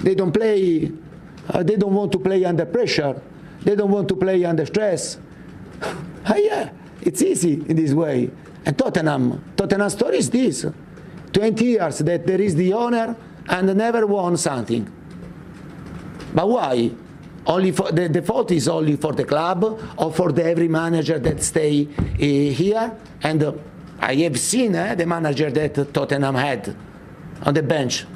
They don't play. They don't want to play under pressure. They don't want to play under stress. Yeah, it's easy in this way. And Tottenham story is this: 20 years that there is the owner and never won something. But why? Only for the fault is only for the club or for every manager that stay here. And I have seen the manager that Tottenham had on the bench.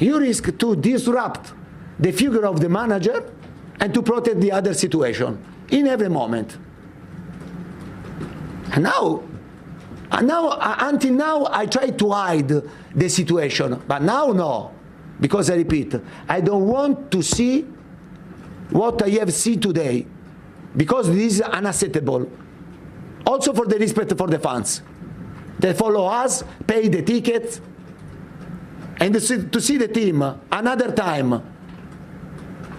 You risk to disrupt the figure of the manager and to protect the other situation in every moment. And until now, I try to hide the situation, but now no, because I repeat, I don't want to see what I have seen today, because this is unacceptable. Also for the respect for the fans that follow us, pay the tickets, and to see the team another time,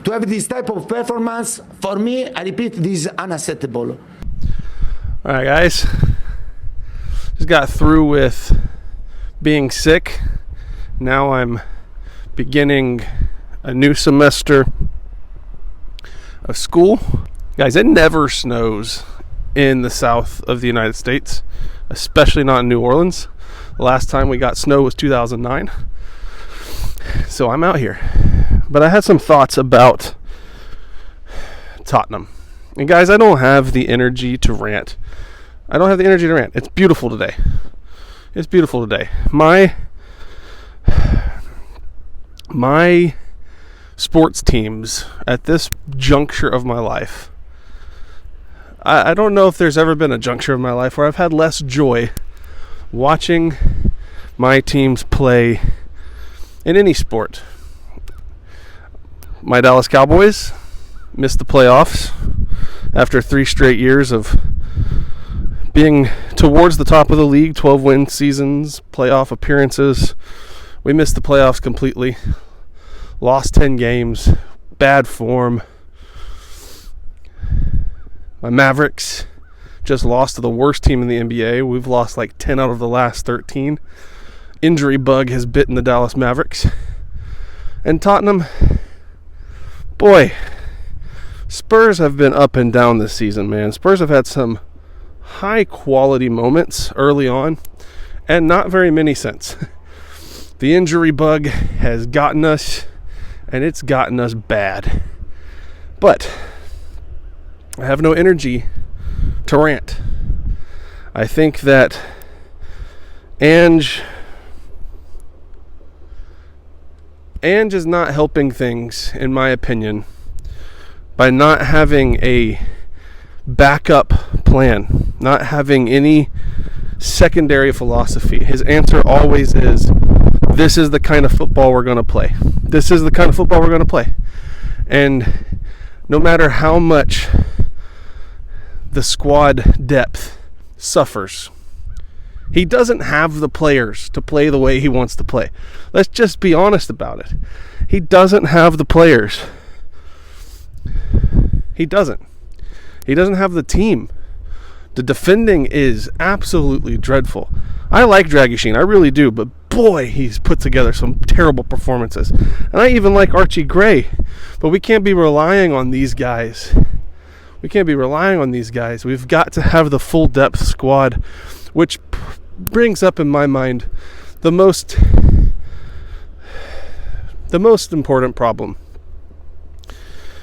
to have this type of performance, for me, I repeat, this is unacceptable. All right, guys. Just got through with being sick. Now I'm beginning a new semester of school. Guys, it never snows in the south of the United States, especially not in New Orleans. The last time we got snow was 2009. So I'm out here. But I had some thoughts about Tottenham. And guys, I don't have the energy to rant. It's beautiful today. My sports teams at this juncture of my life, I don't know if there's ever been a juncture of my life where I've had less joy watching my teams play in any sport. My Dallas Cowboys missed the playoffs after 3 straight years of being towards the top of the league, 12-win seasons, playoff appearances. We missed the playoffs completely. Lost 10 games. Bad form. My Mavericks just lost to the worst team in the NBA. We've lost like 10 out of the last 13. Injury bug has bitten the Dallas Mavericks. And Tottenham, boy, Spurs have been up and down this season, man. Spurs have had some high-quality moments early on, and not very many since. The injury bug has gotten us, and it's gotten us bad. But I have no energy to rant. I think that Ange is not helping things, in my opinion, by not having a backup plan, not having any secondary philosophy. His answer always is, this is the kind of football we're going to play. This is the kind of football we're going to play. And no matter how much the squad depth suffers, he doesn't have the players to play the way he wants to play. Let's just be honest about it. He doesn't have the players. He doesn't. He doesn't have the team. The defending is absolutely dreadful. I like Dragic, I really do, but boy, he's put together some terrible performances. And I even like Archie Gray, but we can't be relying on these guys. We've got to have the full depth squad, which brings up in my mind the most important problem.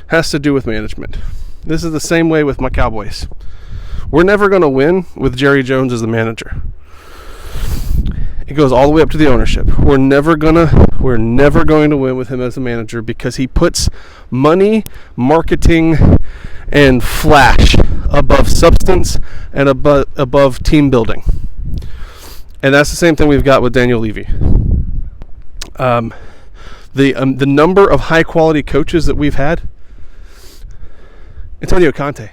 Has to do with management. This is the same way with my Cowboys. We're never going to win with Jerry Jones as the manager. It goes all the way up to the ownership. We're never going to win with him as a manager because he puts money, marketing, and flash above substance and above team building. And that's the same thing we've got with Daniel Levy. The number of high quality coaches that we've had: Antonio Conte,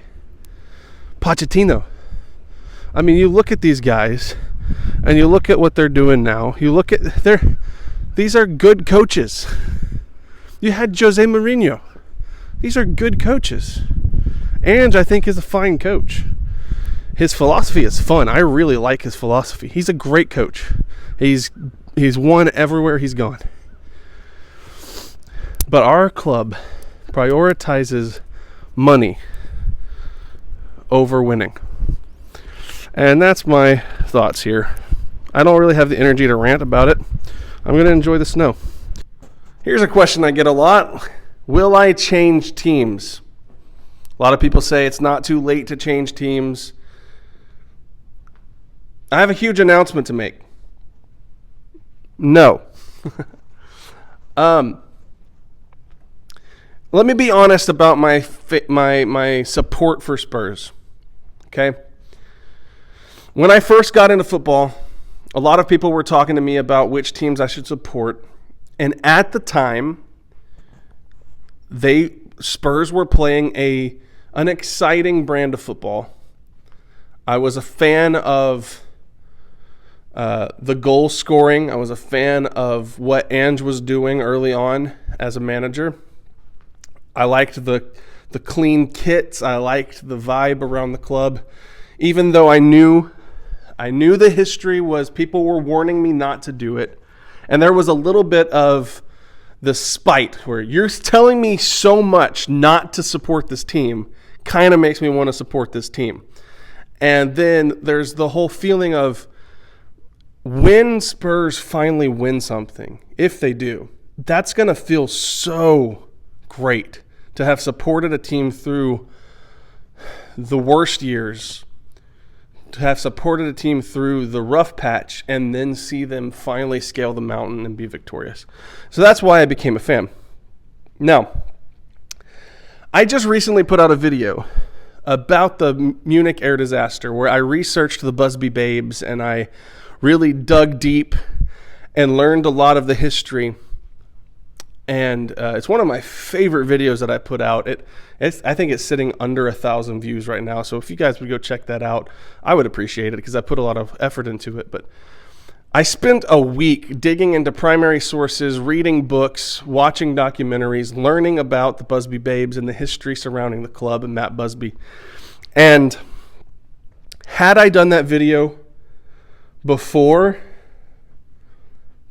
Pochettino. I mean, you look at these guys and you look at what they're doing now. You look at these are good coaches. You had Jose Mourinho. These are good coaches. Ange, I think, is a fine coach. His philosophy is fun. I really like his philosophy. He's a great coach. He's won everywhere he's gone. But our club prioritizes money over winning. And that's my thoughts here. I don't really have the energy to rant about it. I'm going to enjoy the snow. Here's a question I get a lot. Will I change teams? A lot of people say it's not too late to change teams. I have a huge announcement to make. No. Let me be honest about my support for Spurs. Okay? When I first got into football, a lot of people were talking to me about which teams I should support. And at the time, Spurs were playing an exciting brand of football. I was a fan of the goal scoring. I was a fan of what Ange was doing early on as a manager. I liked the clean kits. I liked the vibe around the club. Even though I knew the history was, people were warning me not to do it. And there was a little bit of the spite where you're telling me so much not to support this team, kind of makes me want to support this team. And then there's the whole feeling of when Spurs finally win something, if they do, that's going to feel so great to have supported a team through the worst years, to have supported a team through the rough patch, and then see them finally scale the mountain and be victorious. So that's why I became a fan. Now, I just recently put out a video about the Munich air disaster where I researched the Busby Babes and I really dug deep and learned a lot of the history. And it's one of my favorite videos that I put out. I think it's sitting under 1,000 views right now. So if you guys would go check that out, I would appreciate it because I put a lot of effort into it. But I spent a week digging into primary sources, reading books, watching documentaries, learning about the Busby Babes and the history surrounding the club and Matt Busby. And had I done that video before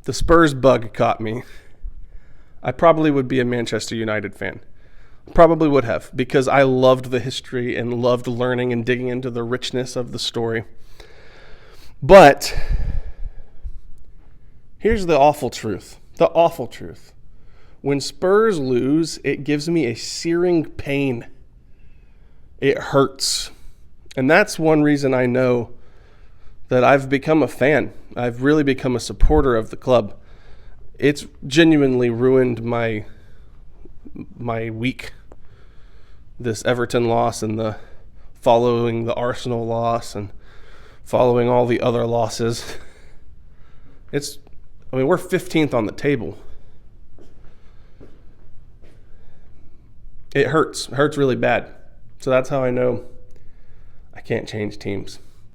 the Spurs bug caught me, I probably would be a Manchester United fan. Probably would have, because I loved the history and loved learning and digging into the richness of the story. But here's the awful truth. The awful truth. When Spurs lose, it gives me a searing pain. It hurts. And that's one reason I know that I've become a fan. I've really become a supporter of the club. It's genuinely ruined my week. This Everton loss and following the Arsenal loss and following all the other losses. We're 15th on the table. It hurts. It hurts really bad. So that's how I know I can't change teams.